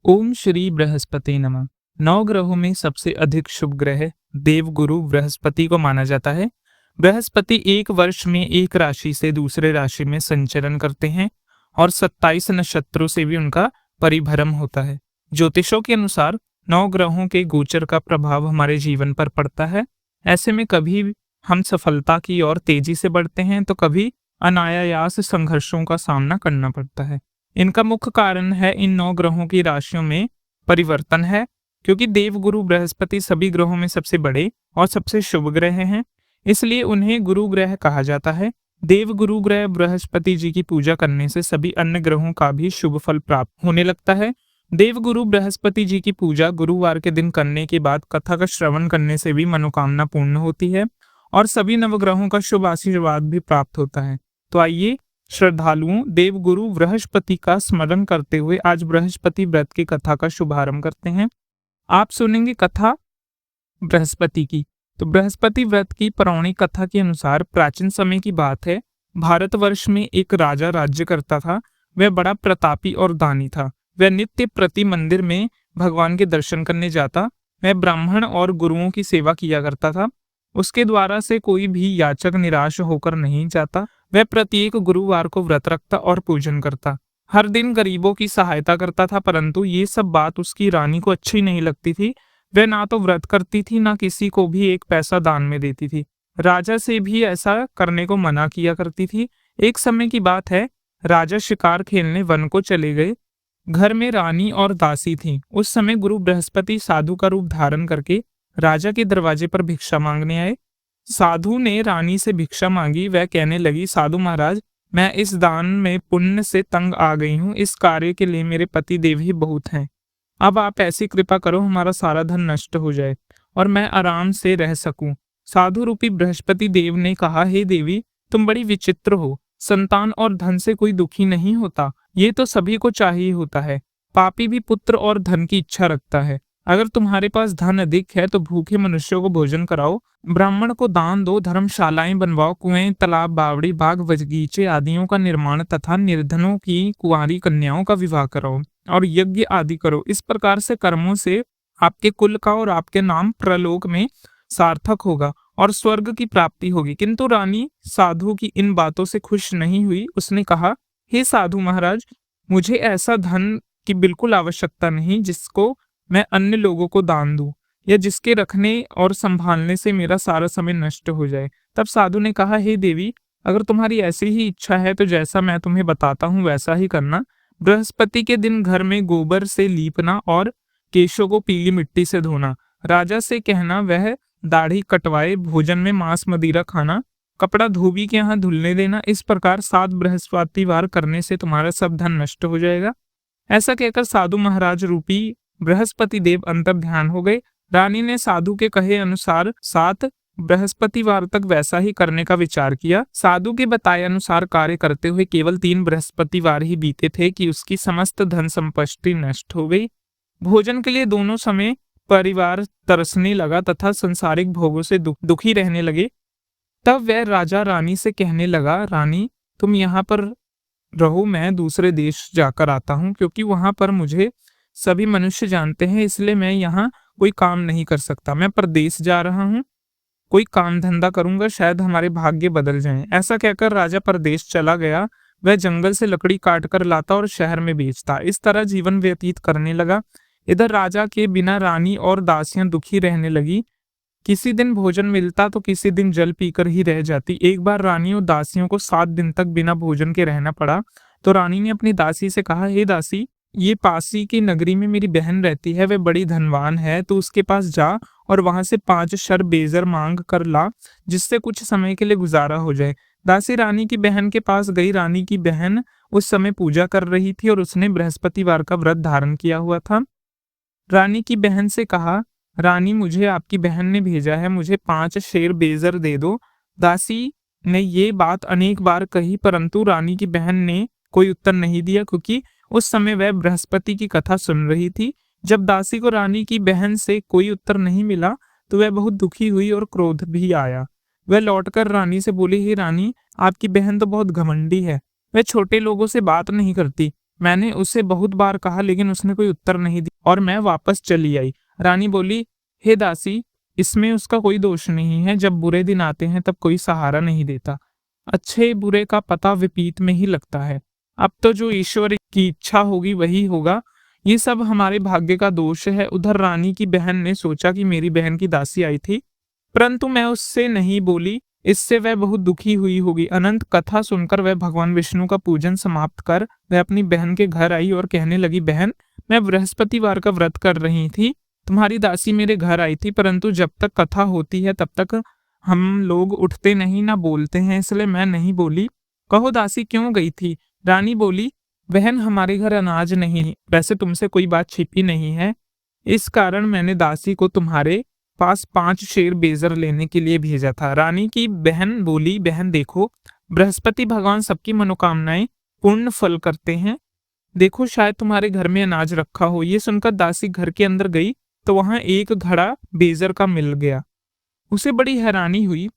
ओम श्री बृहस्पति नमः। नौ ग्रहों में सबसे अधिक शुभ ग्रह देवगुरु बृहस्पति को माना जाता है। बृहस्पति एक वर्ष में एक राशि से दूसरे राशि में संचरण करते हैं और 27 नक्षत्रों से भी उनका परिभ्रम होता है। ज्योतिषों के अनुसार 9 ग्रहों के गोचर का प्रभाव हमारे जीवन पर पड़ता है। ऐसे में कभी हम सफलता की ओर तेजी से बढ़ते हैं तो कभी अनायास संघर्षों का सामना करना पड़ता है। इनका मुख्य कारण है इन 9 ग्रहों की राशियों में परिवर्तन है, क्योंकि देवगुरु बृहस्पति सभी ग्रहों में सबसे बड़े और सबसे शुभ ग्रह हैं, इसलिए उन्हें गुरु ग्रह कहा जाता है। देवगुरु ग्रह बृहस्पति जी की पूजा करने से सभी अन्य ग्रहों का भी शुभ फल प्राप्त होने लगता है। देवगुरु बृहस्पति जी की पूजा गुरुवार के दिन करने के बाद कथा का श्रवण करने से भी मनोकामना पूर्ण होती है और सभी नवग्रहों का शुभ आशीर्वाद भी प्राप्त होता है। तो आइए श्रद्धालुओं देवगुरु बृहस्पति का स्मरण करते हुए आज बृहस्पति व्रत की कथा का शुभारंभ करते हैं। आप सुनेंगे कथा बृहस्पति की। तो बृहस्पति व्रत की पौराणिक कथा के अनुसार प्राचीन समय की बात है। भारतवर्ष में एक राजा राज्य करता था। वह बड़ा प्रतापी और दानी था। वह नित्य प्रति मंदिर में भगवान के दर्शन करने जाता। वह ब्राह्मण और गुरुओं की सेवा किया करता था। उसके द्वारा से कोई भी याचक निराश होकर नहीं जाता। वह प्रत्येक गुरुवार को व्रत रखता और पूजन करता। हर दिन गरीबों की सहायता करता था, परंतु ये सब बात उसकी रानी को अच्छी नहीं लगती थी। वह ना तो व्रत करती थी, ना किसी को भी एक पैसा दान में देती थी। राजा से भी ऐसा करने को मना किया करती थी। एक समय की बात है, राजा शिकार खेलने वन को चले गए। घर में रानी और दासी थी। उस समय गुरु बृहस्पति साधु का रूप धारण करके राजा के दरवाजे पर भिक्षा मांगने आए। साधु ने रानी से भिक्षा मांगी। वह कहने लगी, साधु महाराज, मैं इस दान में पुण्य से तंग आ गई हूँ। इस कार्य के लिए मेरे पति देव ही बहुत हैं। अब आप ऐसी कृपा करो, हमारा सारा धन नष्ट हो जाए और मैं आराम से रह सकूं। साधु रूपी बृहस्पति देव ने कहा, हे देवी, तुम बड़ी विचित्र हो। संतान और धन से कोई दुखी नहीं होता, ये तो सभी को चाहिए होता है। पापी भी पुत्र और धन की इच्छा रखता है। अगर तुम्हारे पास धन अधिक है तो भूखे मनुष्यों को भोजन कराओ, ब्राह्मण को दान दो, धर्मशालाएं बनवाओ, कुएं, तालाब, बावड़ी, बाग, बगीचे आदियों का निर्माण तथा निर्धनों की कुंवारी कन्याओं का विवाह कराओ और यज्ञ आदि करो। इस प्रकार से कर्मों से आपके कुल का और आपके नाम प्रलोक में सार्थक होगा और स्वर्ग की प्राप्ति होगी। किंतु रानी साधु की इन बातों से खुश नहीं हुई। उसने कहा, हे साधु महाराज, मुझे ऐसा धन की बिल्कुल आवश्यकता नहीं जिसको मैं अन्य लोगों को दान दूं या जिसके रखने और संभालने से मेरा सारा समय नष्ट हो जाए। तब साधु ने कहा, हे देवी, अगर तुम्हारी ऐसी ही इच्छा है तो जैसा मैं तुम्हें बताता हूँ वैसा ही करना। बृहस्पति के दिन घर में गोबर से लीपना और केशों को पीली मिट्टी से धोना। राजा से कहना वह दाढ़ी कटवाए, भोजन में मांस मदिरा खाना, कपड़ा धोबी के यहाँ धुलने देना। इस प्रकार 7 बृहस्पतिवार करने से तुम्हारा सब धन नष्ट हो जाएगा। ऐसा कहकर साधु महाराज रूपी बृहस्पति देव अंतर ध्यान हो गए। रानी ने साधु के कहे अनुसार 7 बृहस्पतिवार तक वैसा ही करने का विचार किया। साधु के बताए अनुसार कार्य करते हुए केवल 3 बृहस्पतिवार ही बीते थे कि उसकी समस्त धन संपत्ति नष्ट हो गई। भोजन के लिए दोनों समय परिवार तरसने लगा तथा संसारिक भोगों से दुखी रहने लगे। तब वह राजा रानी से कहने लगा, रानी, तुम यहाँ पर रहो, मैं दूसरे देश जाकर आता हूँ, क्योंकि वहां पर मुझे सभी मनुष्य जानते हैं, इसलिए मैं यहाँ कोई काम नहीं कर सकता। मैं परदेश जा रहा हूँ, कोई काम धंधा करूंगा, शायद हमारे भाग्य बदल जाएं। ऐसा कहकर राजा परदेश चला गया। वह जंगल से लकड़ी काट कर लाता और शहर में बेचता। इस तरह जीवन व्यतीत करने लगा। इधर राजा के बिना रानी और दासियां दुखी रहने लगी। किसी दिन भोजन मिलता तो किसी दिन जल पीकर ही रह जाती। एक बार रानी और दासियों को 7 दिन तक बिना भोजन के रहना पड़ा। तो रानी ने अपनी दासी से कहा, हे दासी, ये पासी की नगरी में मेरी बहन रहती है, वह बड़ी धनवान है, तो उसके पास जा और वहां से 5 शर बेजर मांग कर ला, जिससे कुछ समय के लिए गुजारा हो जाए। दासी रानी की बहन के पास गई। रानी की बहन उस समय पूजा कर रही थी और उसने बृहस्पतिवार का व्रत धारण किया हुआ था। रानी की बहन से कहा, रानी, मुझे आपकी बहन ने भेजा है, मुझे 5 शेर बेजर दे दो। दासी ने ये बात अनेक बार कही, परंतु रानी की बहन ने कोई उत्तर नहीं दिया, क्योंकि उस समय वह बृहस्पति की कथा सुन रही थी। जब दासी को रानी की बहन से कोई उत्तर नहीं मिला तो वह बहुत दुखी हुई और क्रोध भी आया। वह लौटकर रानी से बोली, हे रानी, आपकी बहन तो बहुत घमंडी है। वह छोटे लोगों से बात नहीं करती, मैंने उसे बहुत बार कहा लेकिन उसने कोई उत्तर नहीं दिया और मैं वापस चली आई। रानी बोली, हे दासी, इसमें उसका कोई दोष नहीं है। जब बुरे दिन आते हैं तब कोई सहारा नहीं देता। अच्छे बुरे का पता विपरीत में ही लगता है। अब तो जो ईश्वर की इच्छा होगी वही होगा। ये सब हमारे भाग्य का दोष है। उधर रानी की बहन ने सोचा कि मेरी बहन की दासी आई थी, परंतु मैं उससे नहीं बोली। इससे वह बहुत दुखी हुई होगी। अनंत कथा सुनकर वह भगवान विष्णु का पूजन समाप्त कर वह अपनी बहन के घर आई और कहने लगी, बहन, मैं बृहस्पतिवार का व्रत कर रही थी। तुम्हारी दासी मेरे घर आई थी, परंतु जब तक कथा होती है तब तक हम लोग उठते नहीं ना बोलते हैं, इसलिए मैं नहीं बोली। कहो दासी क्यों गई थी? रानी बोली, बहन, हमारे घर अनाज नहीं, वैसे तुमसे कोई बात छिपी नहीं है। इस कारण मैंने दासी को तुम्हारे पास 5 शेर बेजर लेने के लिए भेजा था। रानी की बहन बोली, बहन देखो, बृहस्पति भगवान सबकी मनोकामनाएं पूर्ण फल करते हैं। देखो, शायद तुम्हारे घर में अनाज रखा हो। ये सुनकर दासी घर के अंदर गई तो वहां एक घड़ा बेजर का मिल गया। उसे बड़ी हैरानी हुई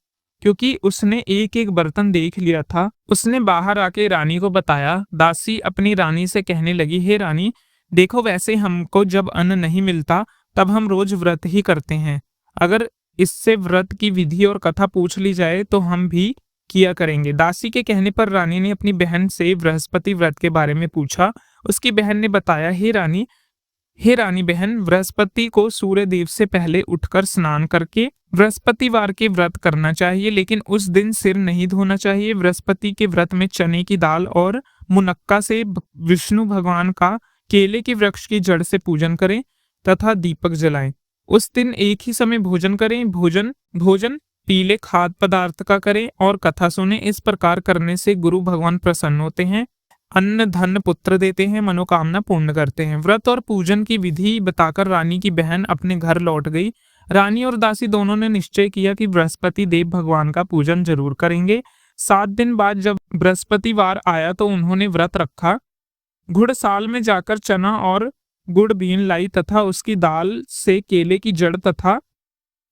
क्योंकि उसने एक एक बर्तन देख लिया था। उसने बाहर आके रानी को बताया। दासी अपनी रानी से कहने लगी, हे रानी, देखो, वैसे हमको जब अन्न नहीं मिलता तब हम रोज व्रत ही करते हैं। अगर इससे व्रत की विधि और कथा पूछ ली जाए तो हम भी किया करेंगे। दासी के कहने पर रानी ने अपनी बहन से बृहस्पति व्रत के बारे में पूछा। उसकी बहन ने बताया, हे रानी बहन, बृहस्पति को सूर्य देव से पहले उठकर स्नान करके बृहस्पतिवार के व्रत करना चाहिए, लेकिन उस दिन सिर नहीं धोना चाहिए। बृहस्पति के व्रत में चने की दाल और मुनक्का से विष्णु भगवान का केले के वृक्ष की जड़ से पूजन करें तथा दीपक जलाएं। उस दिन एक ही समय भोजन करें। भोजन पीले खाद्य पदार्थ का करें और कथा सुने। इस प्रकार करने से गुरु भगवान प्रसन्न होते हैं, अन्न धन पुत्र देते हैं, मनोकामना पूर्ण करते हैं। व्रत और पूजन की विधि बताकर रानी की बहन अपने घर लौट गई। रानी और दासी दोनों ने निश्चय किया कि बृहस्पति देव भगवान का पूजन जरूर करेंगे। 7 दिन बाद जब बृहस्पतिवार आया तो उन्होंने व्रत रखा। घुड़साल में जाकर चना और गुड़ बीन लाई तथा उसकी दाल से केले की जड़ तथा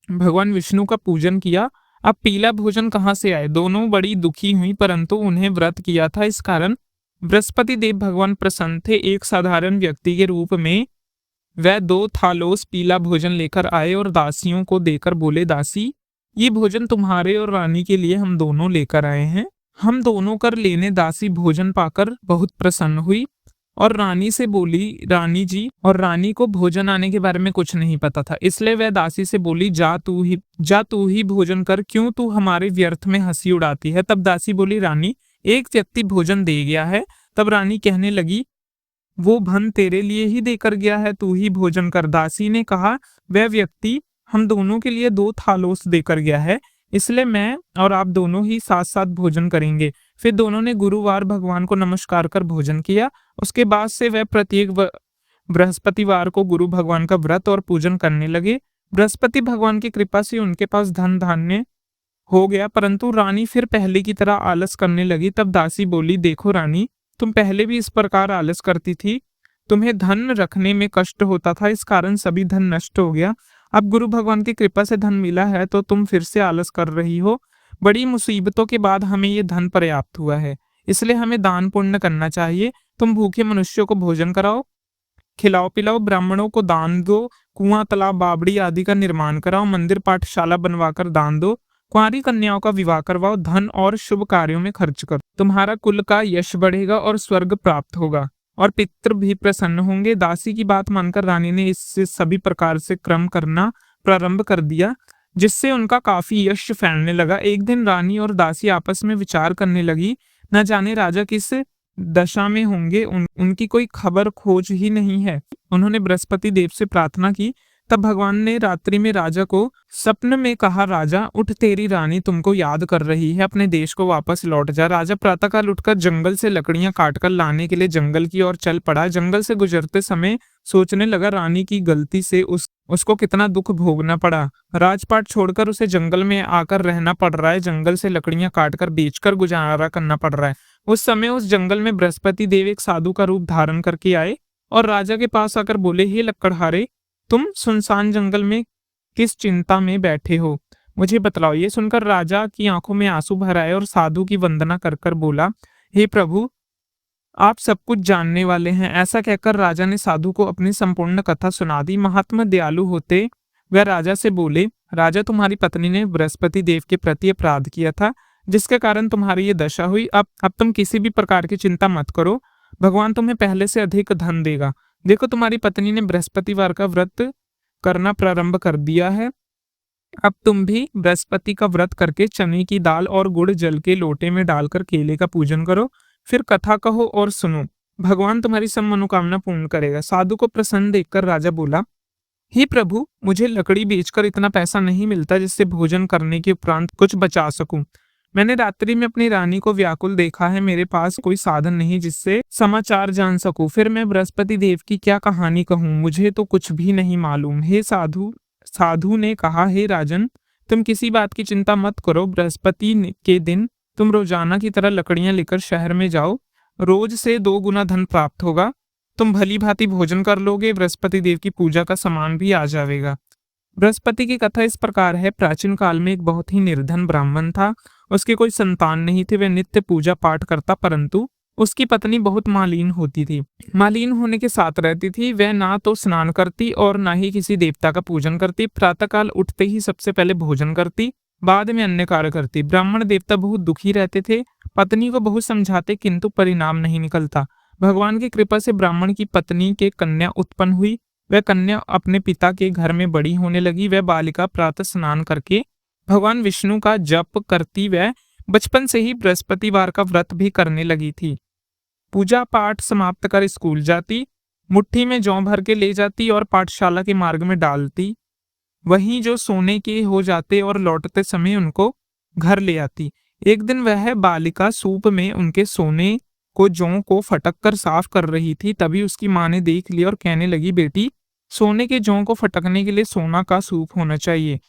भगवान विष्णु का पूजन किया। अब पीला भोजन कहाँ से आए? दोनों बड़ी दुखी हुई, परंतु उन्हें व्रत किया था, इस कारण बृहस्पति देव भगवान प्रसन्न थे। एक साधारण व्यक्ति के रूप में वह 2 थालोस पीला भोजन लेकर आए और दासियों को देकर बोले, दासी, ये भोजन तुम्हारे और रानी के लिए हम दोनों लेकर आए हैं। हम दोनों कर लेने। दासी भोजन पाकर बहुत प्रसन्न हुई और रानी से बोली, रानी जी, और रानी को भोजन आने के बारे में कुछ नहीं पता था, इसलिए वह दासी से बोली, जा तू ही भोजन कर, क्यों तू हमारे व्यर्थ में हंसी उड़ाती है? तब दासी बोली, रानी, एक व्यक्ति भोजन दे गया है। तब रानी कहने लगी, वो धन तेरे लिए ही देकर गया है, तू ही भोजन कर। दासी ने कहा, वह व्यक्ति हम दोनों के लिए 2 थालोस देकर गया है, इसलिए मैं और आप दोनों ही साथ साथ भोजन करेंगे। फिर दोनों ने गुरुवार भगवान को नमस्कार कर भोजन किया। उसके बाद से वह प्रत्येक बृहस्पतिवार को गुरु भगवान का व्रत और पूजन करने लगे। बृहस्पति भगवान की कृपा से उनके पास धन धान्य हो गया, परंतु रानी फिर पहले की तरह आलस करने लगी। तब दासी बोली, देखो रानी, तुम पहले भी इस प्रकार आलस करती थी। तुम्हें धन रखने में कष्ट होता था, इस कारण सभी धन नष्ट हो गया। अब गुरु भगवान की कृपा से धन मिला है तो तुम फिर से आलस कर रही हो। बड़ी मुसीबतों के बाद हमें ये धन पर्याप्त हुआ है, इसलिए हमें दान पुण्य करना चाहिए। तुम भूखे मनुष्यों को भोजन कराओ, खिलाओ पिलाओ, ब्राह्मणों को दान दो, कुआं तालाब बावड़ी आदि का निर्माण कराओ, मंदिर पाठशाला बनवाकर दान दो, कुंवारी कन्याओं का विवाह करवाओ, धन और शुभ कार्यों में खर्च करो। तुम्हारा कुल का यश बढ़ेगा और स्वर्ग प्राप्त होगा और पितृ भी प्रसन्न होंगे। दासी की बात मानकर रानी ने इससे सभी प्रकार से क्रम करना प्रारंभ कर दिया, जिससे उनका काफी यश फैलने लगा। एक दिन रानी और दासी आपस में विचार करने लगी, न जाने राजा किस दशा में होंगे, उनकी कोई खबर खोज ही नहीं है। उन्होंने बृहस्पति देव से प्रार्थना की। तब भगवान ने रात्रि में राजा को सपने में कहा, राजा उठ, तेरी रानी तुमको याद कर रही है, अपने देश को वापस लौट जा। राजा प्रातःकाल उठकर जंगल से लकड़ियां काटकर लाने के लिए जंगल की ओर चल पड़ा। जंगल से गुजरते समय सोचने लगा, रानी की गलती से उसको कितना दुख भोगना पड़ा। राजपाट छोड़कर उसे जंगल में आकर रहना पड़ रहा है, जंगल से लकड़ियां काटकर बेचकर गुजारा करना पड़ रहा है। उस समय उस जंगल में बृहस्पति देव एक साधु का रूप धारण करके आए और राजा के पास आकर बोले, हे लकड़हारे, तुम सुनसान जंगल में किस चिंता में बैठे हो, मुझे बतलाओ। ये सुनकर राजा की आंखों में आंसू भर आए और साधु की वंदना कर कर बोला, हे प्रभु, आप सब कुछ जानने वाले हैं। ऐसा कहकर राजा ने साधु को अपनी संपूर्ण कथा सुना दी। महात्मा दयालु होते वह राजा से बोले, राजा, तुम्हारी पत्नी ने बृहस्पति देव के प्रति अपराध किया था, जिसके कारण तुम्हारी ये दशा हुई। अब तुम किसी भी प्रकार की चिंता मत करो, भगवान तुम्हें पहले से अधिक धन देगा। देखो, तुम्हारी पत्नी ने बृहस्पतिवार का व्रत करना प्रारंभ कर दिया है। अब तुम भी बृहस्पति का व्रत करके चने की दाल और गुड़ जल के लोटे में डालकर केले का पूजन करो, फिर कथा कहो और सुनो। भगवान तुम्हारी सब मनोकामना पूर्ण करेगा। साधु को प्रसन्न देखकर राजा बोला, हे प्रभु, मुझे लकड़ी बेचकर इतना पैसा नहीं मिलता जिससे भोजन करने के उपरांत कुछ बचा सकूं। मैंने रात्रि में अपनी रानी को व्याकुल देखा है। मेरे पास कोई साधन नहीं जिससे समाचार जान सकूं। फिर मैं बृहस्पति देव की क्या कहानी कहूं? मुझे तो कुछ भी नहीं मालूम। हे साधु ने कहा, हे राजन, तुम किसी बात की चिंता मत करो। बृहस्पति के दिन तुम रोजाना की तरह लकड़ियां लेकर शहर में जाओ। रोज से 2 गुना धन प्राप्त होगा। तुम भली भांति भोजन कर लोगे। बृहस्पति देव की पूजा का सामान भी आ जाएगा। बृहस्पति की कथा इस प्रकार है। प्राचीन काल में एक बहुत ही निर्धन ब्राह्मण था। उसकी कोई संतान नहीं थी। वह नित्य पूजा पाठ करता, परंतु उसकी पत्नी बहुत मालीन होती थी। मालीन होने के साथ रहती थी। वह ना तो स्नान करती और ना ही किसी देवता का पूजन करती। प्रातःकाल उठते ही सबसे पहले भोजन करती, बाद में अन्य कार्य करती। ब्राह्मण देवता बहुत दुखी रहते थे। पत्नी को बहुत समझाते, किंतु परिणाम नहीं निकलता। भगवान की कृपा से ब्राह्मण की पत्नी के कन्या उत्पन्न हुई। वह कन्या अपने पिता के घर में बड़ी होने लगी। वह बालिका प्रातः स्नान करके भगवान विष्णु का जप करती। वह बचपन से ही बृहस्पतिवार का व्रत भी करने लगी थी। पूजा पाठ समाप्त कर स्कूल जाती, मुट्ठी में जौ भर के ले जाती और पाठशाला के मार्ग में डालती। वहीं जो सोने के हो जाते और लौटते समय उनको घर ले आती। एक दिन वह बालिका सूप में उनके सोने को जौ को फटक कर साफ कर रही थी। तभी उसकी माँ ने देख लिया और कहने लगी, बेटी, सोने के जौ को फटकने के लिए सोना का सूप होना चाहिए।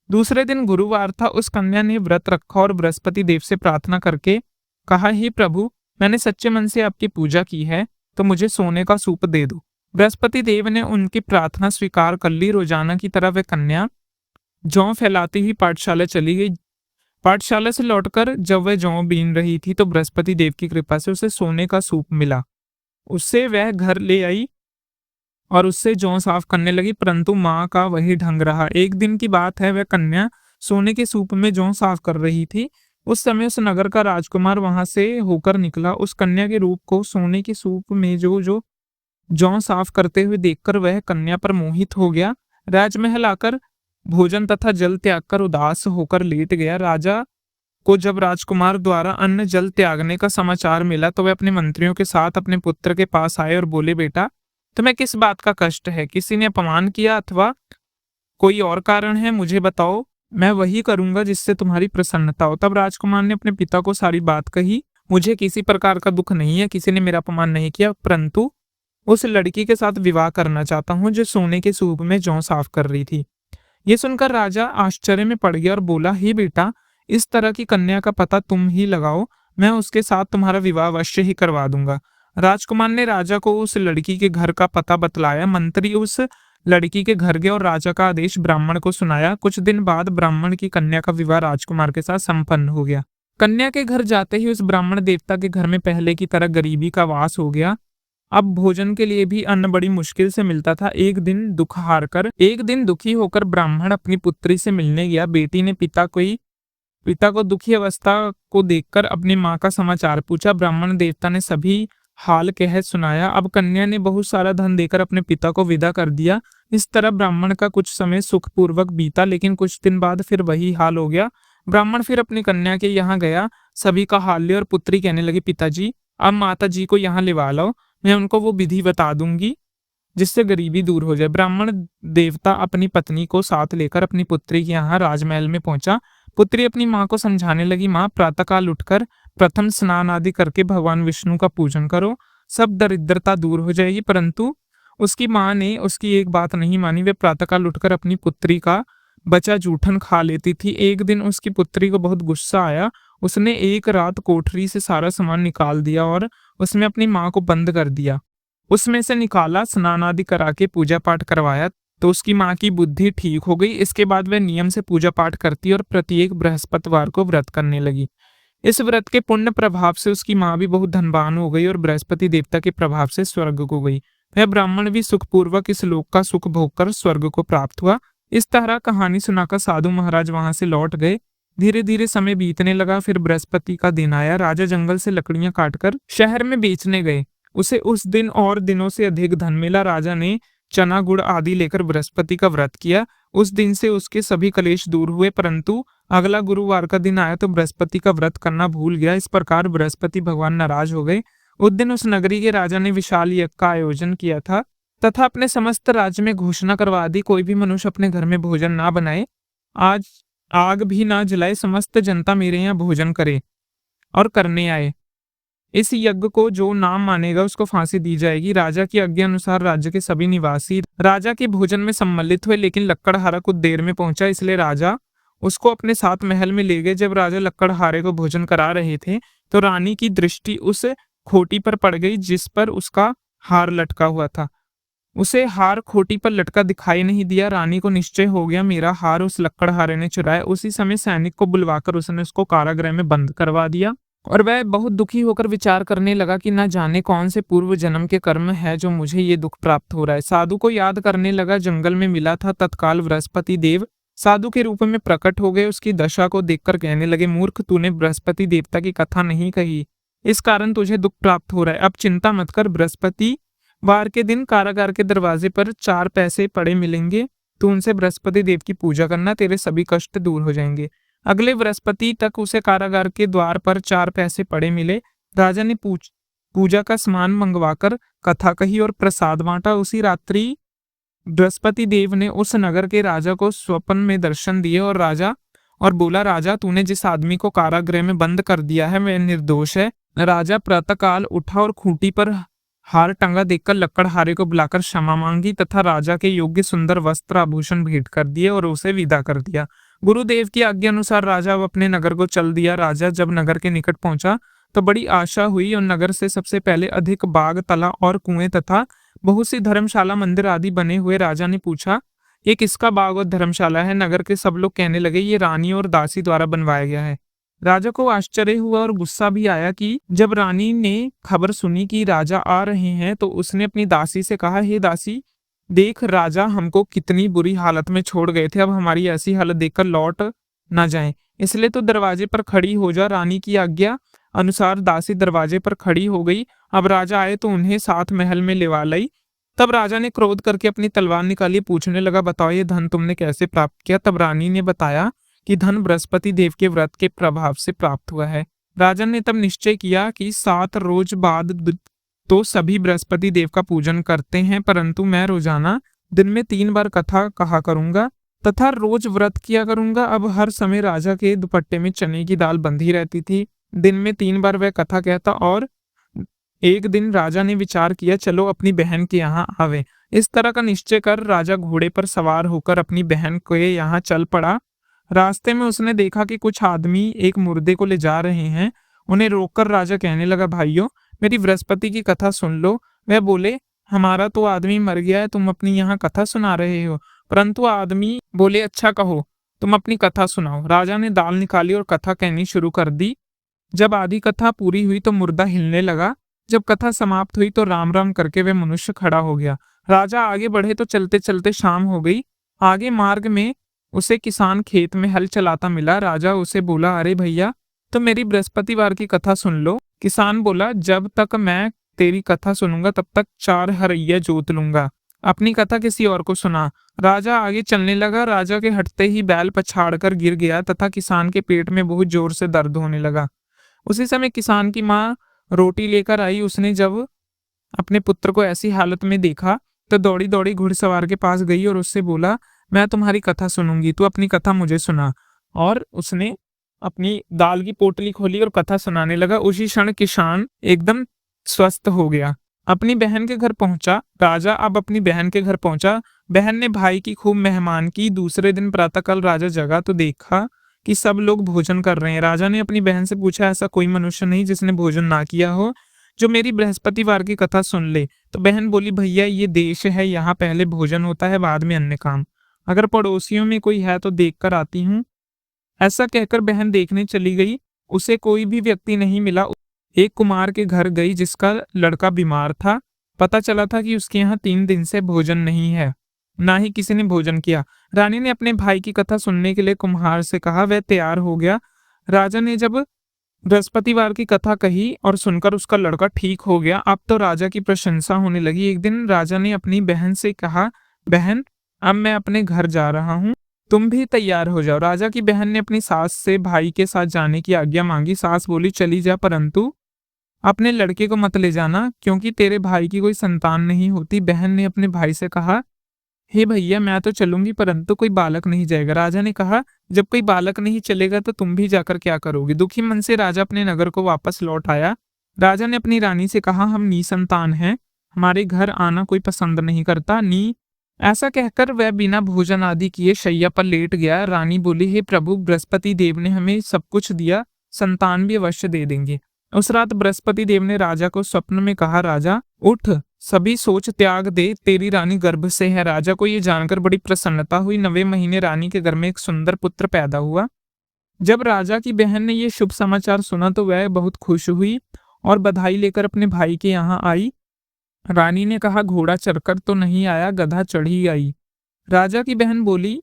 दूसरे दिन गुरुवार था। उस कन्या ने व्रत रखा और बृहस्पति देव से प्रार्थना करके कहा, हे प्रभु, मैंने सच्चे मन से आपकी पूजा की है, तो मुझे सोने का सूप दे दो। बृहस्पति देव ने उनकी प्रार्थना स्वीकार कर ली। रोजाना की तरह वह कन्या जौ फैलाती हुई पाठशाला चली गई। पाठशाला से लौटकर जब वह जौ बीन रही थी तो बृहस्पति देव की कृपा से उसे सोने का सूप मिला। उससे वह घर ले आई और उससे जौ साफ करने लगी, परंतु माँ का वही ढंग रहा। एक दिन की बात है, वह कन्या सोने के सूप में जौ साफ कर रही थी। उस समय उस नगर का राजकुमार वहां से होकर निकला। उस कन्या के रूप को सोने के सूप में जो जौ साफ करते हुए देखकर वह कन्या पर मोहित हो गया। राजमहल आकर भोजन तथा जल त्याग कर उदास होकर लेट गया। राजा को जब राजकुमार द्वारा अन्न जल त्यागने का समाचार मिला तो वह अपने मंत्रियों के साथ अपने पुत्र के पास आए और बोले, बेटा, तुम्हें किस बात का कष्ट है? किसी ने अपमान किया अथवा कोई और कारण है? मुझे बताओ, मैं वही करूंगा जिससे तुम्हारी प्रसन्नता हो। तब राजकुमार ने अपने पिता को सारी बात कही। मुझे किसी प्रकार का दुख नहीं है, किसी ने मेरा अपमान नहीं किया, परंतु उस लड़की के साथ विवाह करना चाहता हूँ जो सोने के सूप में जौ साफ कर रही थी। ये सुनकर राजा आश्चर्य में पड़ गया और बोला, हे बेटा, इस तरह की कन्या का पता तुम ही लगाओ, मैं उसके साथ तुम्हारा विवाह अवश्य ही करवा दूंगा। राजकुमार ने राजा को उस लड़की के घर का पता बतलाया। मंत्री उस लड़की के घर गए और राजा का आदेश ब्राह्मण को सुनाया। कुछ दिन बाद ब्राह्मण की कन्या का विवाह राजकुमार के साथ संपन्न हो गया। कन्या के घर जाते ही उस ब्राह्मण देवता के घर में पहले की तरह गरीबी का वास हो गया। अब भोजन के लिए भी अन्न बड़ी मुश्किल से मिलता था। एक दिन दुखी होकर ब्राह्मण अपनी पुत्री से मिलने गया। बेटी ने पिता को दुखी अवस्था को देखकर अपनी माँ का समाचार पूछा। ब्राह्मण देवता ने सभी हाल कह सुनाया। अब कन्या ने बहुत सारा धन देकर अपने पिता को विदा कर दिया। इस तरह ब्राह्मण का कुछ समय सुखपूर्वक बीता, लेकिन कुछ दिन बाद फिर वही हाल हो गया। ब्राह्मण फिर अपनी कन्या के यहाँ गया, सभी का हाल लिया और पुत्री कहने लगी, पिताजी, अब माता जी को यहाँ लिवा लो, मैं उनको वो विधि बता दूंगी जिससे गरीबी दूर हो जाए। ब्राह्मण देवता अपनी पत्नी को साथ लेकर अपनी पुत्री के यहाँ राजमहल में पहुंचा। पुत्री अपनी माँ को समझाने लगी, माँ, प्रातःकाल उठकर प्रथम स्नान आदि करके भगवान विष्णु का पूजन करो, सब दरिद्रता दूर हो जाएगी। परंतु उसकी माँ ने उसकी एक बात नहीं मानी। वे प्रातःकाल उठकर अपनी पुत्री का बचा जूठन खा लेती थी। एक दिन उसकी पुत्री को बहुत गुस्सा आया। उसने एक रात कोठरी से सारा सामान निकाल दिया और उसमें अपनी माँ को बंद कर दिया। उसमें से निकाला, स्नान आदि करा के पूजा पाठ करवाया तो उसकी माँ की बुद्धि ठीक हो गई। इसके बाद वह नियम से पूजा पाठ करती और प्रत्येक बृहस्पतिवार को व्रत करने लगी। इस व्रत के पुण्य प्रभाव से उसकी माँ भी बहुत धनवान हो गई और बृहस्पति देवता के प्रभाव से स्वर्ग को गई। वह ब्राह्मण भी सुखपूर्वक इस लोक का सुख भोगकर स्वर्ग को प्राप्त हुआ। इस तरह कहानी सुनाकर साधु महाराज वहां से लौट गए। धीरे धीरे समय बीतने लगा। फिर बृहस्पति का दिन आया। राजा जंगल से लकड़ियां काटकर शहर में बेचने गए। उसे उस दिन और दिनों से अधिक धन मिला। राजा ने चना गुड़ आदि लेकर बृहस्पति का व्रत किया। उस दिन से उसके सभी कलेश दूर हुए, परंतु अगला गुरुवार का दिन आया तो बृहस्पति का व्रत करना भूल गया। इस प्रकार बृहस्पति भगवान नाराज हो गए। उस दिन उस नगरी के राजा ने विशाल यज्ञ का आयोजन किया था तथा अपने समस्त राज्य में घोषणा करवा दी, कोई भी मनुष्य अपने घर में भोजन ना बनाए, आज आग भी ना जलाए, समस्त जनता मेरे यहाँ भोजन करे और करने आए। इस यज्ञ को जो नाम मानेगा उसको फांसी दी जाएगी। राजा की आज्ञा अनुसार राज्य के सभी निवासी राजा के भोजन में सम्मिलित हुए, लेकिन लक्कड़हारा कुछ देर में पहुंचा, इसलिए राजा उसको अपने साथ महल में ले गए। जब राजा लक्कड़हारे को भोजन करा रहे थे तो रानी की दृष्टि उस खोटी पर पड़ गई जिस पर उसका हार लटका हुआ था। उसे हार खोटी पर लटका दिखाई नहीं दिया। रानी को निश्चय हो गया मेरा हार उस लक्कड़हारे ने चुराया। उसी समय सैनिक को बुलवाकर उसने उसको कारागृह में बंद करवा दिया और वह बहुत दुखी होकर विचार करने लगा कि न जाने कौन से पूर्व जन्म के कर्म है जो मुझे ये दुख प्राप्त हो रहा है। साधु को याद करने लगा, जंगल में मिला था। तत्काल बृहस्पति देव साधु के रूप में प्रकट हो गए। उसकी दशा को देखकर कहने लगे, मूर्ख, तूने बृहस्पति देवता की कथा नहीं कही, इस कारण तुझे दुख प्राप्त हो रहा है। अब चिंता मत कर, बृहस्पति वार के दिन कारागार के दरवाजे पर 4 पैसे पड़े मिलेंगे। तू उनसे बृहस्पति देव की पूजा करना, तेरे सभी कष्ट दूर हो जाएंगे। अगले बृहस्पति तक उसे कारागार के द्वार पर 4 पैसे पड़े मिले। राजा ने पूजा का सामान मंगवाकर कथा कही और प्रसाद बांटा। उसी रात्रि बृहस्पति देव ने उस नगर के राजा को स्वप्न में दर्शन दिए और बोला, राजा, तूने जिस आदमी को कारागृह में बंद कर दिया है वह निर्दोष है। राजा प्रातःकाल उठा और खूंटी पर हार टंगा देखकर लक्कड़हारे को बुलाकर क्षमा मांगी तथा राजा के योग्य सुंदर वस्त्र आभूषण भेंट कर दिए और उसे विदा कर दिया। गुरुदेव की आज्ञा अनुसार राजा अब अपने नगर को चल दिया। राजा जब नगर के निकट पहुंचा तो बड़ी आशा हुई और नगर से सबसे पहले अधिक बाग, तला और कुएं तथा बहुत सी धर्मशाला, मंदिर आदि बने हुए। राजा ने पूछा, ये किसका बाग और धर्मशाला है? नगर के सब लोग कहने लगे, ये रानी और दासी द्वारा बनवाया गया है। राजा को आश्चर्य हुआ और गुस्सा भी आया कि जब रानी ने खबर सुनी कि राजा आ रहे हैं तो उसने अपनी दासी से कहा, हे दासी, देख, राजा हमको कितनी बुरी हालत में छोड़ गए थे, अब हमारी ऐसी हालत देखकर लौट ना जाएं, इसलिए तो दरवाजे पर खड़ी हो जा। रानी की आज्ञा अनुसार दासी दरवाजे पर खड़ी हो गई। अब राजा आए तो उन्हें साथ महल में लेवा लाई। तब राजा ने क्रोध करके अपनी तलवार निकाली, पूछने लगा, बताओ ये धन तुमने कैसे प्राप्त किया? तब रानी ने बताया कि धन बृहस्पति देव के व्रत के प्रभाव से प्राप्त हुआ है। राजा ने तब निश्चय किया कि 7 रोज बाद तो सभी बृहस्पति देव का पूजन करते हैं, परंतु मैं रोजाना दिन में 3 बार कथा कहा करूंगा तथा रोज व्रत किया करूंगा। अब हर समय राजा के दुपट्टे में चने की दाल बंधी रहती थी। दिन में 3 बार वह कथा कहता और एक दिन राजा ने विचार किया, चलो अपनी बहन के यहाँ आवे। इस तरह का निश्चय कर राजा घोड़े पर सवार होकर अपनी बहन के यहाँ चल पड़ा। रास्ते में उसने देखा कि कुछ आदमी एक मुर्दे को ले जा रहे हैं। उन्हें रोककर राजा कहने लगा, भाइयों, मेरी बृहस्पति की कथा सुन लो। वह बोले, हमारा तो आदमी मर गया है, तुम अपनी यहाँ कथा सुना रहे हो। परंतु आदमी बोले, अच्छा कहो, तुम अपनी कथा सुनाओ। राजा ने दाल निकाली और कथा कहनी शुरू कर दी। जब आधी कथा पूरी हुई तो मुर्दा हिलने लगा। जब कथा समाप्त हुई तो राम राम करके वह मनुष्य खड़ा हो गया। राजा आगे बढ़े तो चलते चलते शाम हो गई। आगे मार्ग में उसे किसान खेत में हल चलाता मिला। राजा उसे बोला, अरे भैया, तो मेरी बृहस्पतिवार की कथा सुन लो। किसान बोला, जब तक मैं तेरी कथा सुनूंगा तब तक 4 हरैया जोत लूंगा, अपनी कथा किसी और को सुना। राजा आगे चलने लगा। राजा के हटते ही बैल पछाड़ कर गिर गया तथा किसान के पेट में बहुत जोर से दर्द होने लगा। उसी समय किसान की माँ रोटी लेकर आई। उसने जब अपने पुत्र को ऐसी हालत में देखा तो दौड़ी दौड़ी घुड़सवार के पास गई और उससे बोला, मैं तुम्हारी कथा सुनूंगी, तू अपनी कथा मुझे सुना। और उसने अपनी दाल की पोटली खोली और कथा सुनाने लगा। उसी क्षण किसान एकदम स्वस्थ हो गया। अपनी बहन के घर पहुंचा। राजा अब अपनी बहन के घर पहुंचा। बहन ने भाई की खूब मेहमान की। दूसरे दिन प्रातःकाल राजा जगा तो देखा कि सब लोग भोजन कर रहे हैं। राजा ने अपनी बहन से पूछा, ऐसा कोई मनुष्य नहीं जिसने भोजन ना किया हो, जो मेरी बृहस्पतिवार की कथा सुन ले? तो बहन बोली, भैया, ये देश है, यहाँ पहले भोजन होता है, बाद में अन्य काम। अगर पड़ोसियों में कोई है तो देख कर आती हूँ। ऐसा कहकर बहन देखने चली गई उसे कोई भी व्यक्ति नहीं मिला। एक कुमार के घर गई जिसका लड़का बीमार था। पता चला था कि उसके यहाँ 3 दिन से भोजन नहीं है, ना ही किसी ने भोजन किया। रानी ने अपने भाई की कथा सुनने के लिए कुम्हार से कहा। वह तैयार हो गया। राजा ने जब बृहस्पतिवार की कथा कही और सुनकर उसका लड़का ठीक हो गया। अब तो राजा की प्रशंसा होने लगी। एक दिन राजा ने अपनी बहन से कहा, बहन, अब मैं अपने घर जा रहा हूँ, तुम भी तैयार हो जाओ। राजा की बहन ने अपनी सास से भाई के साथ जाने की आज्ञा मांगी। सास बोली, चली जा, परंतु अपने लड़के को मत ले जाना, क्योंकि तेरे भाई की कोई संतान नहीं होती। बहन ने अपने भाई से कहा, हे भैया, मैं तो चलूंगी, परंतु कोई बालक नहीं जाएगा। राजा ने कहा, जब कोई बालक नहीं चलेगा तो तुम भी जाकर क्या करोगी। दुखी मन से राजा अपने नगर को वापस लौट आया। राजा ने अपनी रानी से कहा, हम निसंतान हैं, हमारे घर आना कोई पसंद नहीं करता। ऐसा कहकर वह बिना भोजन आदि किए शैया पर लेट गया। रानी बोली, हे प्रभु, बृहस्पति देव ने हमें सब कुछ दिया, संतान भी अवश्य दे देंगे। उस रात बृहस्पति देव ने राजा को स्वप्न में कहा, राजा उठ, सभी सोच त्याग दे, तेरी रानी गर्भ से है। राजा को ये जानकर बड़ी प्रसन्नता हुई। 9वें महीने रानी के घर में एक सुंदर पुत्र पैदा हुआ। जब राजा की बहन ने ये शुभ समाचार सुना तो वह बहुत खुश हुई और बधाई लेकर अपने भाई के यहाँ आई। रानी ने कहा, घोड़ा चढ़कर तो नहीं आया, गधा चढ़ी आई। राजा की बहन बोली,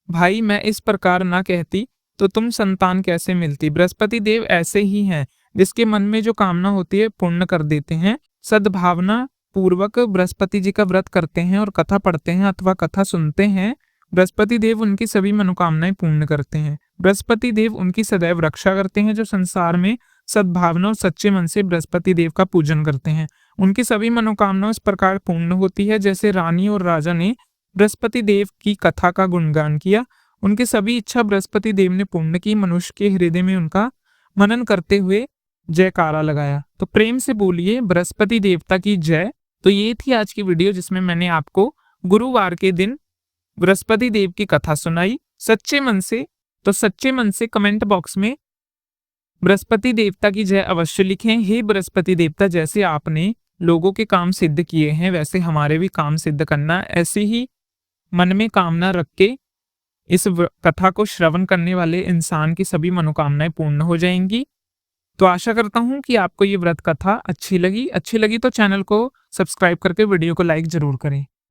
भाई, मैं इस प्रकार ना कहती तो तुम संतान कैसे मिलती। बृहस्पति देव ऐसे ही हैं, जिसके मन में जो कामना होती है पूर्ण कर देते हैं। सद्भावना पूर्वक बृहस्पति जी का व्रत करते हैं और कथा पढ़ते हैं अथवा कथा सुनते हैं, बृहस्पति देव उनकी सभी मनोकामनाएं पूर्ण करते हैं। बृहस्पति देव उनकी सदैव रक्षा करते हैं जो संसार में सद्भावना और सच्चे मन से बृहस्पति देव का पूजन करते हैं। उनकी सभी मनोकामनाएं इस प्रकार पूर्ण होती है जैसे रानी और राजा ने बृहस्पति देव की कथा का गुणगान किया। उनकी सभी इच्छा बृहस्पति देव ने पूर्ण की। मनुष्य के हृदय में उनका मनन करते हुए जयकारा लगाया। तो प्रेम से बोलिए, बृहस्पति देवता की जय। तो ये थी आज की वीडियो जिसमें मैंने आपको गुरुवार के दिन बृहस्पति देव की कथा सुनाई सच्चे मन से। तो सच्चे मन से कमेंट बॉक्स में बृहस्पति देवता की जय अवश्य लिखें। हे बृहस्पति देवता, जैसे आपने लोगों के काम सिद्ध किए हैं वैसे हमारे भी काम सिद्ध करना। ऐसे ही मन में कामना रख के इस कथा को श्रवण करने वाले इंसान की सभी मनोकामनाएं पूर्ण हो जाएंगी। तो आशा करता हूं कि आपको ये व्रत कथा अच्छी लगी तो चैनल को सब्सक्राइब करके वीडियो को लाइक जरूर करें।